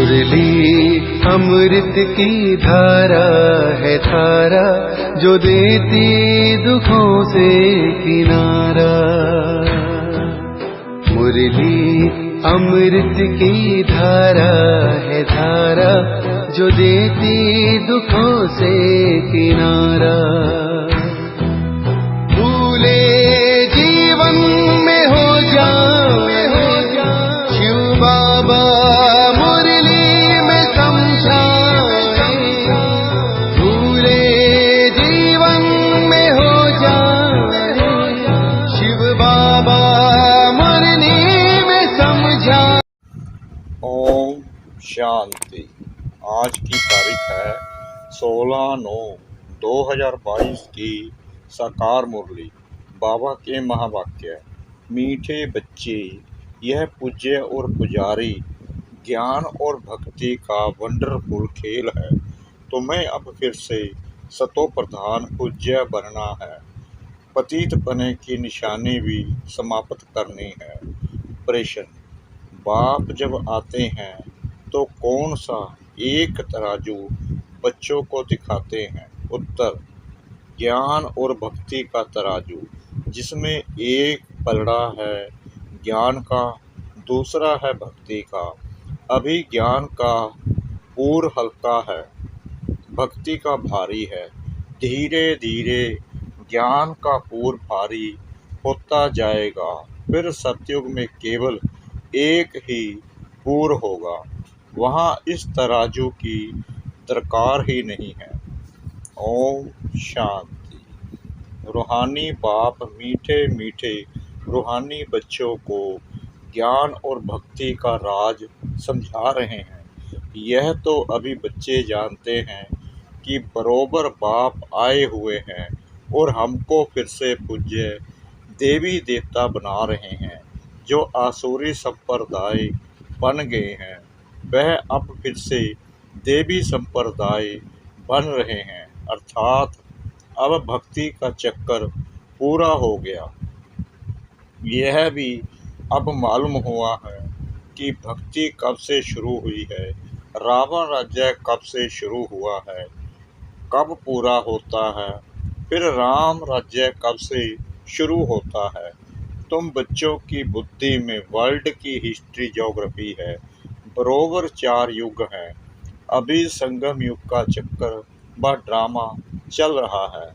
मुरली अमृत की धारा है धारा, जो देती दुखों से किनारा। मुरली अमृत की धारा है धारा, जो देती दुखों से किनारा। भूले जीवन में हो जाए शिव बाबा मुरली में समझाए। भूले जीवन में हो जाए शिव बाबा मुरली में समझाए। ओम शांति। आज की तारीख है 16/9/2022 की साकार मुरली। बाबा के महावाक्य। मीठे बच्चे, यह पूज्य और पुजारी ज्ञान और भक्ति का वंडरफुल खेल है। तुम्हें अब फिर से सतो प्रधान पूज्य बनना है। पतित पने की निशानी भी समाप्त करनी है। प्रश्न: बाप जब आते हैं तो कौन सा एक तराजू बच्चों को दिखाते हैं? उत्तर: ज्ञान और भक्ति का तराजू, जिसमें एक पलड़ा है ज्ञान का, दूसरा है भक्ति का। अभी ज्ञान का पूर हल्का है, भक्ति का भारी है। धीरे धीरे ज्ञान का पूर भारी होता जाएगा। फिर सतयुग में केवल एक ही पूर होगा। वहाँ इस तराजू की दरकार ही नहीं है। ओम शांति। रूहानी बाप मीठे मीठे रूहानी बच्चों को ज्ञान और भक्ति का राज समझा रहे हैं। यह तो अभी बच्चे जानते हैं कि बरोबर बाप आए हुए हैं और हमको फिर से पूज्य देवी देवता बना रहे हैं। जो आसुरी संप्रदाय बन गए हैं वह अब फिर से देवी संप्रदाय बन रहे हैं, अर्थात अब भक्ति का चक्कर पूरा हो गया। यह भी अब मालूम हुआ है कि भक्ति कब से शुरू हुई है, रावण राज्य कब से शुरू हुआ है, कब पूरा होता है, फिर राम राज्य कब से शुरू होता है। तुम बच्चों की बुद्धि में वर्ल्ड की हिस्ट्री ज्योग्राफी है। बरोबर 4 युग हैं। अभी संगम युग का चक्कर व ड्रामा चल रहा है।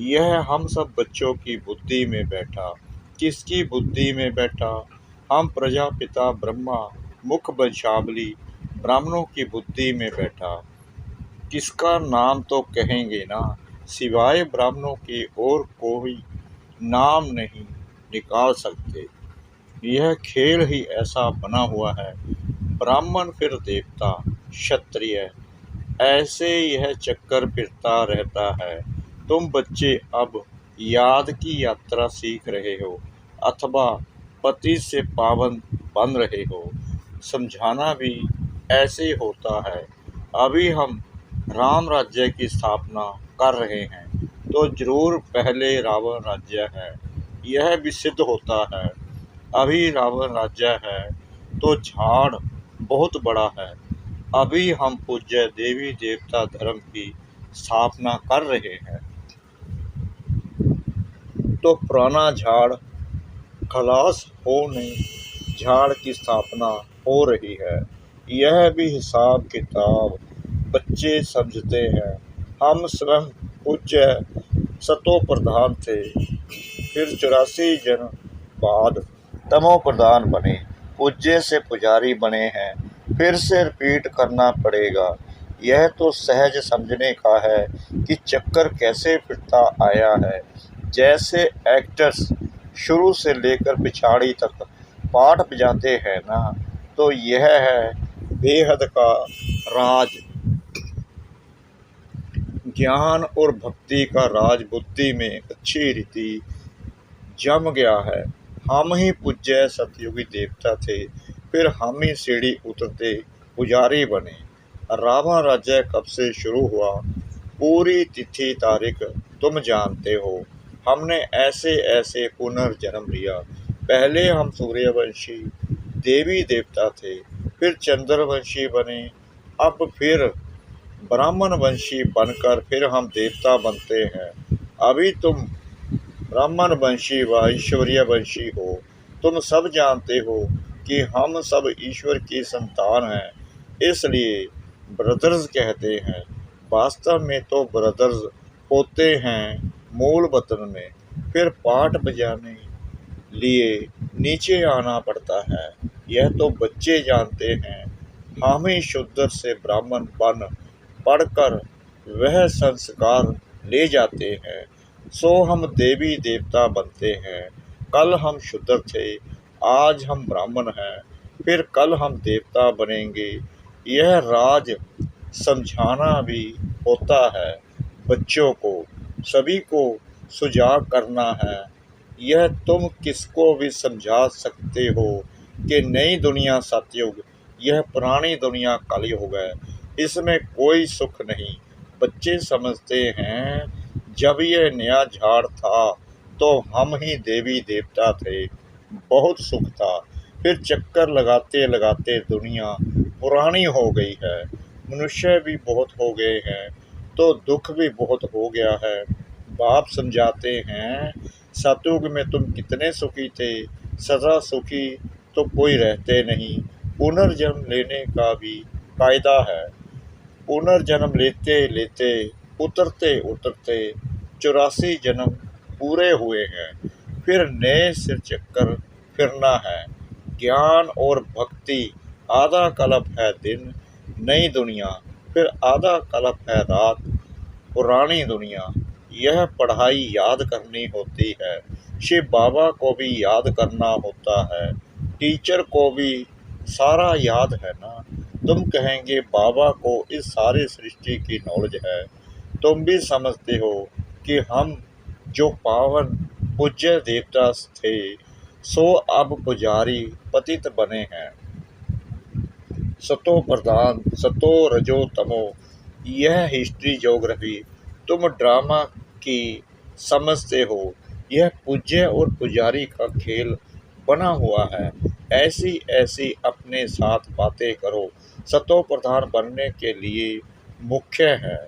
यह हम सब बच्चों की बुद्धि में बैठा। किसकी बुद्धि में बैठा? हम प्रजापिता ब्रह्मा मुख वंशावली ब्राह्मणों की बुद्धि में बैठा। किसका नाम तो कहेंगे ना, सिवाय ब्राह्मणों के और कोई नाम नहीं निकाल सकते। यह खेल ही ऐसा बना हुआ है। ब्राह्मण फिर देवता, क्षत्रिय, ऐसे यह चक्कर फिरता रहता है। तुम बच्चे अब याद की यात्रा सीख रहे हो अथवा पति से पावन बन रहे हो। समझाना भी ऐसे होता है। अभी हम राम राज्य की स्थापना कर रहे हैं तो जरूर पहले रावण राज्य है, यह भी सिद्ध होता है। अभी रावण राज्य है तो झाड़ बहुत बड़ा है। अभी हम पूज्य देवी देवता धर्म की स्थापना कर रहे हैं तो पुराना झाड़ खलास होने झाड़ की स्थापना हो रही है। यह भी हिसाब किताब बच्चे समझते हैं। हम स्वयं पूज्य सतो प्रधान थे, फिर 84 जन्म बाद तमो प्रधान बने, पूज्य से पुजारी बने हैं। फिर से रिपीट करना पड़ेगा। यह तो सहज समझने का है कि चक्कर कैसे फिरता आया है। जैसे एक्टर्स शुरू से लेकर पिछाड़ी तक पाठ बजाते हैं ना, तो यह है बेहद का राज। ज्ञान और भक्ति का राज बुद्धि में अच्छी रीति जम गया है। हम ही पूज्य सतयुगी देवता थे, फिर हम ही सीढ़ी उतरते पुजारी बने। रावण राज्य कब से शुरू हुआ, पूरी तिथि तारीख तुम जानते हो। हमने ऐसे ऐसे पुनर्जन्म लिया। पहले हम सूर्यवंशी देवी देवता थे, फिर चंद्रवंशी बने, अब फिर ब्राह्मण वंशी बनकर फिर हम देवता बनते हैं। अभी तुम ब्राह्मण वंशी व ऐश्वर्य वंशी हो। तुम सब जानते हो कि हम सब ईश्वर की संतान हैं, इसलिए ब्रदर्स कहते हैं। वास्तव में तो ब्रदर्स होते हैं मूल वतन में, फिर पाठ बजाने लिए नीचे आना पड़ता है। यह तो बच्चे जानते हैं। हम ही शूद्र से ब्राह्मण बन पढ़कर वह संस्कार ले जाते हैं, सो हम देवी देवता बनते हैं। कल हम शूद्र थे, आज हम ब्राह्मण हैं, फिर कल हम देवता बनेंगे। यह राज समझाना भी होता है बच्चों को, सभी को सुजाग करना है। यह तुम किसको भी समझा सकते हो कि नई दुनिया सतयुग, यह पुरानी दुनिया कलयुग है, इसमें कोई सुख नहीं। बच्चे समझते हैं जब यह नया झाड़ था तो हम ही देवी देवता थे, बहुत सुख था। फिर चक्कर लगाते लगाते दुनिया पुरानी हो गई है, मनुष्य भी बहुत हो गए हैं, तो दुख भी बहुत हो गया है। बाप समझाते हैं सतयुग में तुम कितने सुखी थे, सदा सुखी तो कोई रहते नहीं। पुनर्जन्म लेने का भी कायदा है। पुनर्जन्म लेते लेते उतरते उतरते 84 जन्म पूरे हुए हैं, फिर नए सिर चक्कर फिरना है। ज्ञान और भक्ति आधा कल्प है दिन, नई दुनिया, फिर आधा कल्प है रात, पुरानी दुनिया। यह पढ़ाई याद करनी होती है, शिव बाबा को भी याद करना होता है, टीचर को भी सारा याद है ना। तुम कहेंगे बाबा को इस सारी सृष्टि की नॉलेज है। तुम भी समझते हो कि हम जो पावन पूज्य देवता थे, सो अब पुजारी पतित बने हैं। सतो प्रधान, सतो रजो तमो, यह हिस्ट्री ज्योग्राफी तुम ड्रामा की समझते हो। यह पूज्य और पुजारी का खेल बना हुआ है। ऐसी ऐसी अपने साथ बातें करो। सतो प्रधान बनने के लिए मुख्य है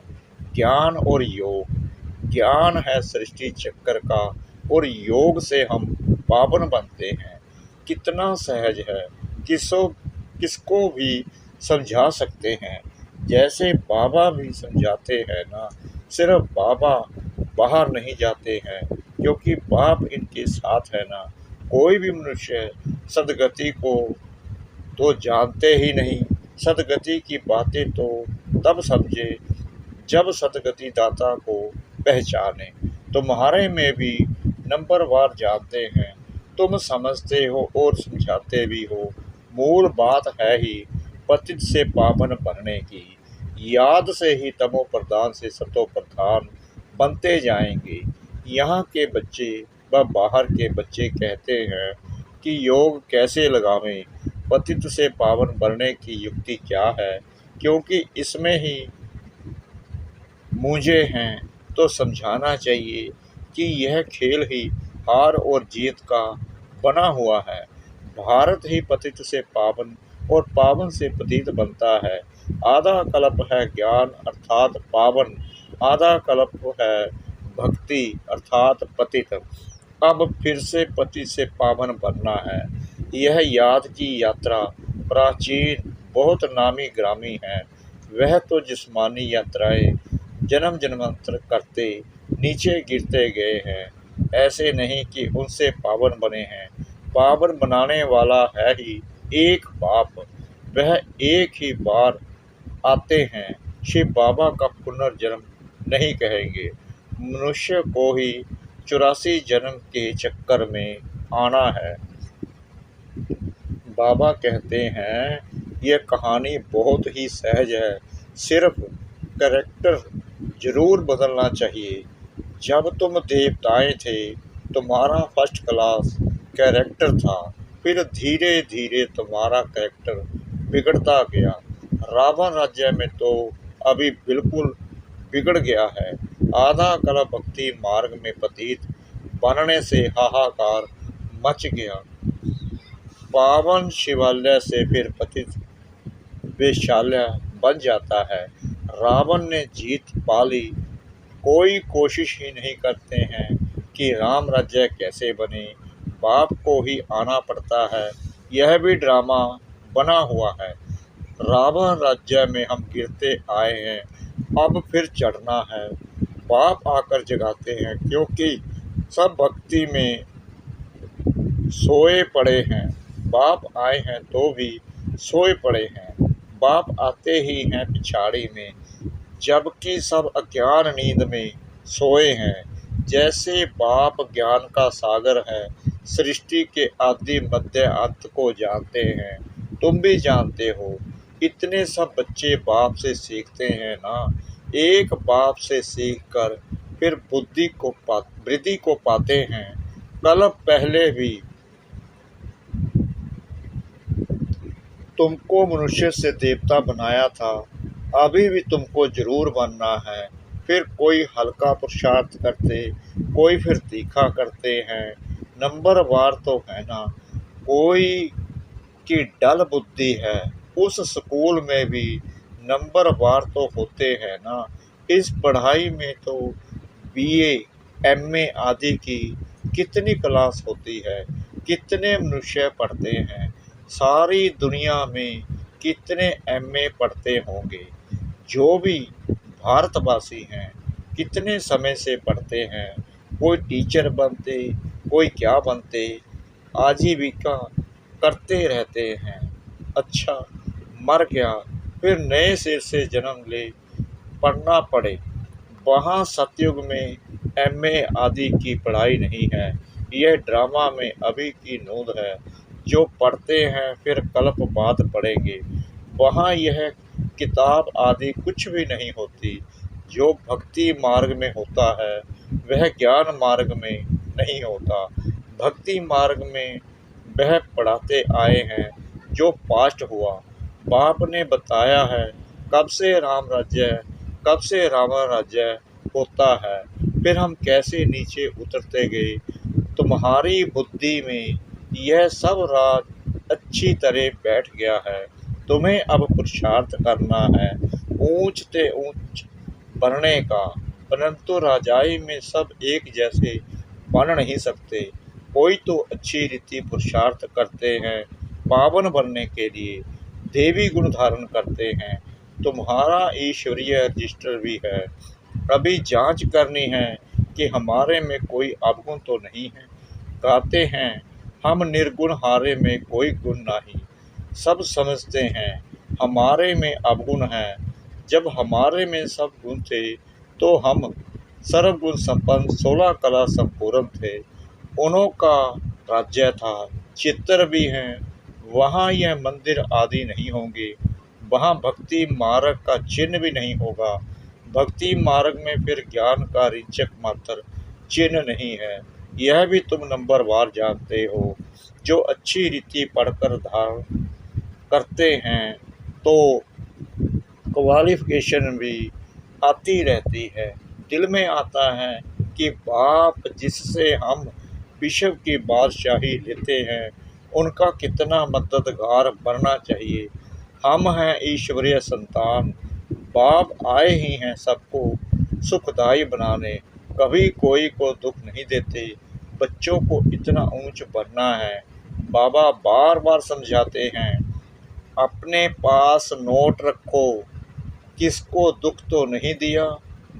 ज्ञान और योग। ज्ञान है सृष्टि चक्कर का, और योग से हम पावन बनते हैं। कितना सहज है, किसको भी समझा सकते हैं। जैसे बाबा भी समझाते हैं ना, सिर्फ बाबा बाहर नहीं जाते हैं, क्योंकि बाप इनके साथ है ना। कोई भी मनुष्य सदगति को तो जानते ही नहीं। सदगति की बातें तो तब समझे जब सदगति दाता को पहचाने। तुम्हारे में भी नंबरवार जानते हैं, तुम समझते हो और समझाते भी हो। मूल बात है ही पतित से पावन बनने की। याद से ही तमो प्रधान से सतो प्रधान बनते जाएंगे। यहाँ के बच्चे व बाहर के बच्चे कहते हैं कि योग कैसे लगावें, पतित से पावन बनने की युक्ति क्या है, क्योंकि इसमें ही मुझे हैं। तो समझाना चाहिए कि यह खेल ही हार और जीत का बना हुआ है। भारत ही पतित से पावन और पावन से पतित बनता है। आधा कल्प है ज्ञान अर्थात पावन, आधा कल्प है भक्ति अर्थात पतित। अब फिर से पतित से पावन बनना है। यह याद की यात्रा प्राचीन बहुत नामी ग्रामी है। वह तो जिस्मानी यात्राएं जन्म जन्मांतर करते नीचे गिरते गए हैं, ऐसे नहीं कि उनसे पावन बने हैं। पावन बनाने वाला है ही एक बाप, वह एक ही बार आते हैं। शिव बाबा का पुनर्जन्म नहीं कहेंगे, मनुष्य को ही 84 जन्म के चक्कर में आना है। बाबा कहते हैं यह कहानी बहुत ही सहज है, सिर्फ कैरेक्टर जरूर बदलना चाहिए। जब तुम देवताएं थे तुम्हारा फर्स्ट क्लास कैरेक्टर था, फिर धीरे धीरे तुम्हारा कैरेक्टर बिगड़ता गया। रावण राज्य में तो अभी बिल्कुल बिगड़ गया है। आधा कल्प भक्ति मार्ग में पतित बनने से हाहाकार मच गया। पावन शिवालय से फिर पतित वेश्यालय बन जाता है। रावण ने जीत पा ली। कोई कोशिश ही नहीं करते हैं कि राम राज्य कैसे बने, बाप को ही आना पड़ता है। यह भी ड्रामा बना हुआ है। रावण राज्य में हम गिरते आए हैं, अब फिर चढ़ना है। बाप आकर जगाते हैं, क्योंकि सब भक्ति में सोए पड़े हैं। बाप आए हैं तो भी सोए पड़े हैं। बाप आते ही हैं पिछाड़ी में, जबकि सब अज्ञान नींद में सोए हैं। जैसे बाप ज्ञान का सागर है, सृष्टि के आदि मध्य अंत को जानते हैं। तुम भी जानते हो, इतने सब बच्चे बाप से सीखते हैं ना। एक बाप से सीख कर फिर वृद्धि को पाते हैं। कल पहले भी तुमको मनुष्य से देवता बनाया था, अभी भी तुमको जरूर बनना है। फिर कोई हल्का पुरुषार्थ करते, कोई फिर तीखा करते हैं। नंबरवार तो है ना, कोई की डल बुद्धि है। उस स्कूल में भी नंबरवार तो होते हैं ना। इस पढ़ाई में तो बीए, एमए आदि की कितनी क्लास होती है, कितने मनुष्य पढ़ते हैं। सारी दुनिया में कितने एमए पढ़ते होंगे। जो भी भारतवासी हैं, कितने समय से पढ़ते हैं। कोई टीचर बनते, कोई क्या बनते, आजीविका करते रहते हैं। अच्छा, मर गया, फिर नए सिर से जन्म ले, पढ़ना पड़े। वहाँ सतयुग में एमए आदि की पढ़ाई नहीं है। यह ड्रामा में अभी की नूंद है। जो पढ़ते हैं फिर कल्प बाद पढ़ेंगे। वहाँ यह किताब आदि कुछ भी नहीं होती। जो भक्ति मार्ग में होता है वह ज्ञान मार्ग में नहीं होता। भक्ति मार्ग में वह पढ़ाते आए हैं जो पास्ट हुआ। बाप ने बताया है कब से राम राज्य, कब से रावण राज्य होता है। फिर हम कैसे नीचे उतरते गए। तुम्हारी बुद्धि में यह सब राज अच्छी तरह बैठ गया है। तुम्हें अब पुरुषार्थ करना है ऊंच ते ऊंच बनने का। परंतु राजाई में सब एक जैसे बन नहीं सकते। कोई तो अच्छी रीति पुरुषार्थ करते हैं पावन बनने के लिए, देवी गुण धारण करते हैं। तुम्हारा ईश्वरीय रजिस्टर भी है। अभी जांच करनी है कि हमारे में कोई अवगुण तो नहीं है। गाते हैं हम निर्गुण हारे में कोई गुण नहीं। सब समझते हैं हमारे में अवगुण है। जब हमारे में सब गुण थे तो हम सर्वगुण संपन्न 16 कला संपूर्ण थे। उन्हों का राज्य था। चित्र भी हैं। वहाँ यह मंदिर आदि नहीं होंगे। वहाँ भक्ति मार्ग का चिन्ह भी नहीं होगा। भक्ति मार्ग में फिर ज्ञान का रिंचक मात्र चिन्ह नहीं है। यह भी तुम नंबरवार जानते हो। जो अच्छी रीति पढ़कर धारण करते हैं तो क्वालिफिकेशन भी आती रहती है। दिल में आता है कि बाप जिससे हम विश्व की बादशाही लेते हैं उनका कितना मददगार बनना चाहिए। हम हैं ईश्वरीय संतान। बाप आए ही हैं सबको सुखदायी बनाने। कभी कोई को दुख नहीं देते। बच्चों को इतना ऊंच बढ़ना है। बाबा बार बार समझाते हैं अपने पास नोट रखो, किसको दुख तो नहीं दिया।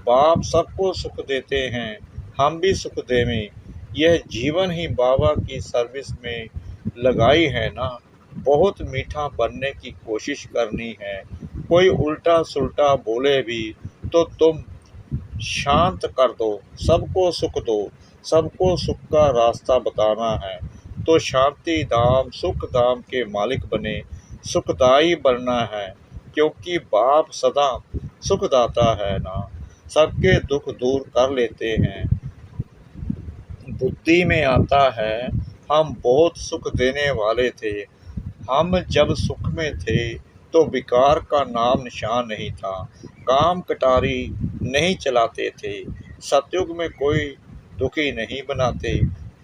बाप सबको सुख देते हैं, हम भी सुख देवें। यह जीवन ही बाबा की सर्विस में लगाई है ना। बहुत मीठा बनने की कोशिश करनी है। कोई उल्टा सुल्टा बोले भी तो तुम शांत कर दो। सबको सुख दो। सबको सुख का रास्ता बताना है तो शांति धाम सुख धाम के मालिक बने, सुखदायी बनना है। क्योंकि बाप सदा सुखदाता है ना। सबके दुख दूर कर लेते हैं। बुद्धि में आता है हम बहुत सुख देने वाले थे। हम जब सुख में थे तो विकार का नाम निशान नहीं था। काम कटारी नहीं चलाते थे। सतयुग में कोई दुखी नहीं बनाते।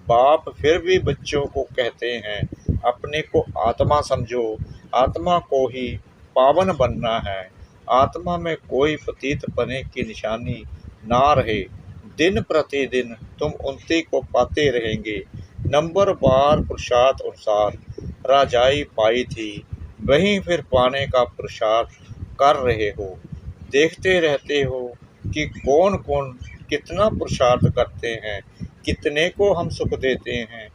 बाप फिर भी बच्चों को कहते हैं अपने को आत्मा समझो, आत्मा को ही पावन बनना है। आत्मा में कोई पतित पने की निशानी ना रहे। दिन प्रतिदिन तुम उन्नति को पाते रहेंगे। नंबर बार पुरुषार्थ अनुसार राजाई पाई थी, वहीं फिर पाने का पुरुषार्थ कर रहे हो। देखते रहते हो कि कौन कौन कितना पुरुषार्थ करते हैं, कितने को हम सुख देते हैं।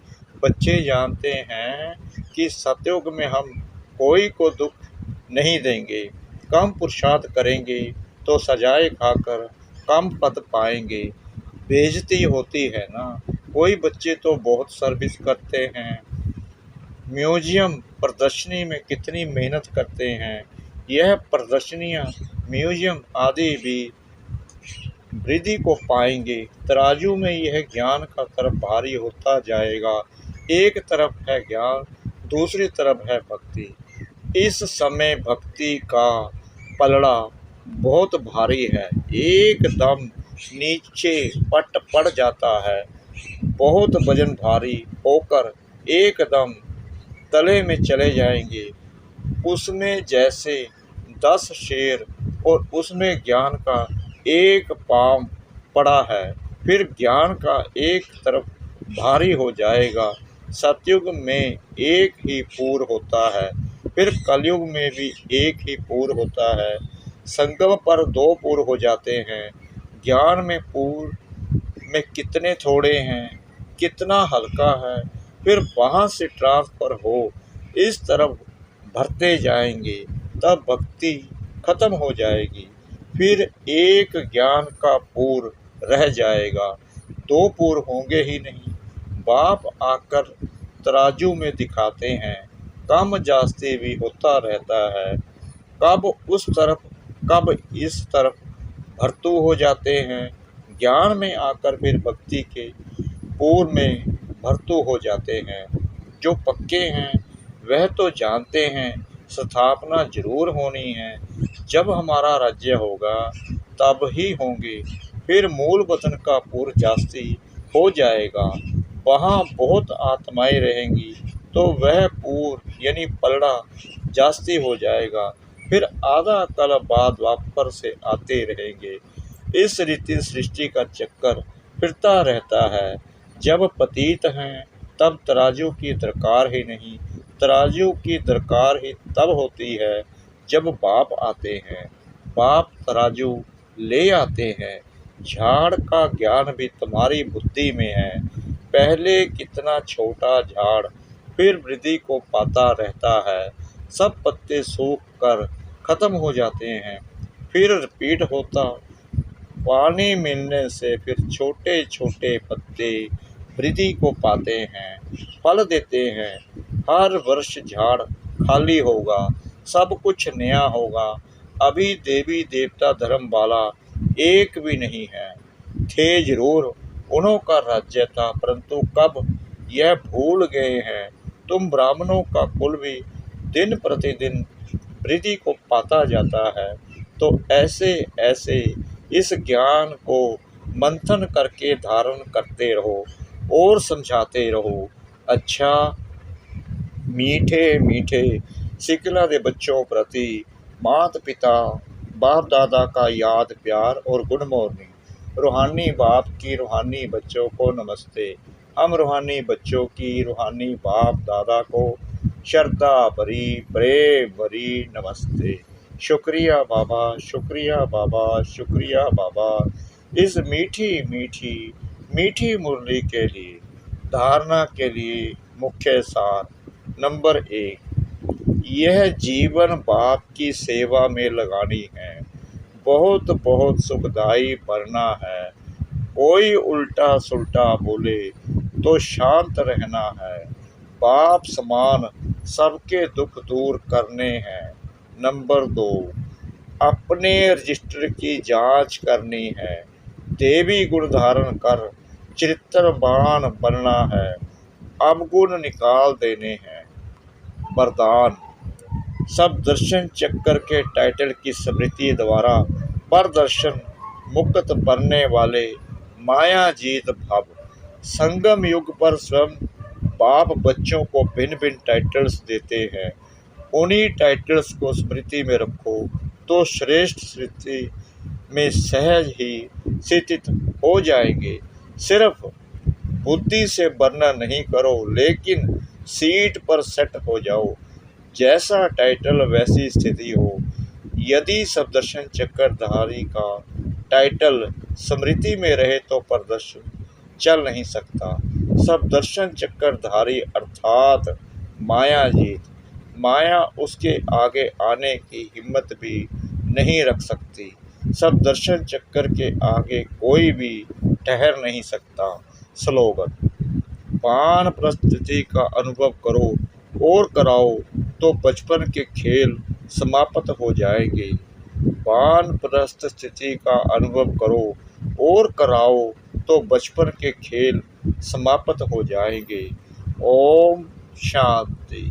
बच्चे जानते हैं कि सतयुग में हम कोई को दुख नहीं देंगे। कम पुरुषार्थ करेंगे तो सजाए खाकर कम पद पाएंगे। बेइज्जती होती है ना। कोई बच्चे तो बहुत सर्विस करते हैं, म्यूजियम प्रदर्शनी में कितनी मेहनत करते हैं। यह प्रदर्शनियाँ, म्यूजियम आदि भी वृद्धि को पाएंगे। तराजू में यह ज्ञान का तरफ भारी होता जाएगा। एक तरफ है ज्ञान, दूसरी तरफ है भक्ति। इस समय भक्ति का पलड़ा बहुत भारी है, एकदम नीचे पट पड़ जाता है। बहुत वजन भारी होकर एकदम तले में चले जाएंगे। उसमें जैसे 10 शेर और उसमें ज्ञान का एक पाँव पड़ा है। फिर ज्ञान का एक तरफ भारी हो जाएगा। सतयुग में एक ही पूर होता है, फिर कलयुग में भी एक ही पूर होता है। संगम पर 2 पूर हो जाते हैं। ज्ञान में पूर में कितने थोड़े हैं, कितना हल्का है, फिर वहाँ से ट्रांसफर हो इस तरफ भरते जाएंगे, तब भक्ति खत्म हो जाएगी। फिर एक ज्ञान का पूर रह जाएगा, 2 पूर होंगे ही नहीं। बाप आकर तराजू में दिखाते हैं, कम जास्ती भी होता रहता है। कब उस तरफ कब इस तरफ भरतू हो जाते हैं। ज्ञान में आकर फिर भक्ति के पूर में भरतू हो जाते हैं। जो पक्के हैं वह तो जानते हैं स्थापना जरूर होनी है। जब हमारा राज्य होगा तब ही होंगे। फिर मूल वतन का पूर जास्ती हो जाएगा, वहाँ बहुत आत्माएं रहेंगी, तो वह पूर यानी पलड़ा जास्ती हो जाएगा। फिर आधा कल बाद वापस से आते रहेंगे। इस रीति सृष्टि का चक्कर फिरता रहता है। जब पतित हैं तब तराजू की दरकार ही नहीं। तराजू की दरकार ही तब होती है जब बाप आते हैं। बाप तराजू ले आते हैं। झाड़ का ज्ञान भी तुम्हारी बुद्धि में है। पहले कितना छोटा झाड़ फिर वृद्धि को पाता रहता है। सब पत्ते सूख कर खत्म हो जाते हैं, फिर रिपीट होता। पानी मिलने से फिर छोटे छोटे पत्ते वृद्धि को पाते हैं, फल देते हैं। हर वर्ष झाड़ खाली होगा, सब कुछ नया होगा। अभी देवी देवता धर्म वाला एक भी नहीं है। थे जरूर, उन्हों का राज्य था, परंतु कब यह भूल गए हैं। तुम ब्राह्मणों का कुल भी दिन प्रतिदिन वृद्धि को पाता जाता है। तो ऐसे ऐसे इस ज्ञान को मंथन करके धारण करते रहो और समझाते रहो। अच्छा, मीठे मीठे सिकला दे बच्चों प्रति माता पिता बाप दादा का याद प्यार और गुड मॉर्निंग। रूहानी बाप की रूहानी बच्चों को नमस्ते। हम रूहानी बच्चों की रूहानी बाप दादा को श्रद्धा भरी प्रेम भरी नमस्ते। शुक्रिया बाबा, शुक्रिया बाबा, शुक्रिया बाबा, इस मीठी मीठी मीठी मुरली के लिए। धारणा के लिए मुख्य सार नंबर 1, यह जीवन बाप की सेवा में लगानी है। बहुत बहुत सुखदाई बनना है। कोई उल्टा सुल्टा बोले तो शांत रहना है। बाप समान सबके दुख दूर करने हैं। नंबर 2, अपने रजिस्टर की जांच करनी है। देवी गुण धारण कर चरित्रवान बनना है। अवगुण निकाल देने हैं। वरदान, सब दर्शन चक्कर के टाइटल की स्मृति द्वारा परदर्शन मुक्त बनने वाले माया जीत भव। संगम युग पर स्वयं बाप बच्चों को भिन्न भिन्न टाइटल्स देते हैं। उन्हीं टाइटल्स को स्मृति में रखो तो श्रेष्ठ स्मृति में सहज ही स्थित हो जाएंगे। सिर्फ बुद्धि से वर्णन नहीं करो, लेकिन सीट पर सेट हो जाओ। जैसा टाइटल वैसी स्थिति हो। यदि सप्तदर्शन चक्रधारी का टाइटल स्मृति में रहे तो प्रदर्शन चल नहीं सकता। सप्तदर्शन चक्रधारी अर्थात माया जीत, माया उसके आगे आने की हिम्मत भी नहीं रख सकती। सप्तदर्शन चक्र के आगे कोई भी ठहर नहीं सकता। स्लोगन: वानप्रस्थ स्थिति का अनुभव करो और कराओ तो बचपन के खेल समाप्त हो जाएंगे। वानप्रस्थ स्थिति का अनुभव करो और कराओ तो बचपन के खेल समाप्त हो जाएंगे। ओम शांति।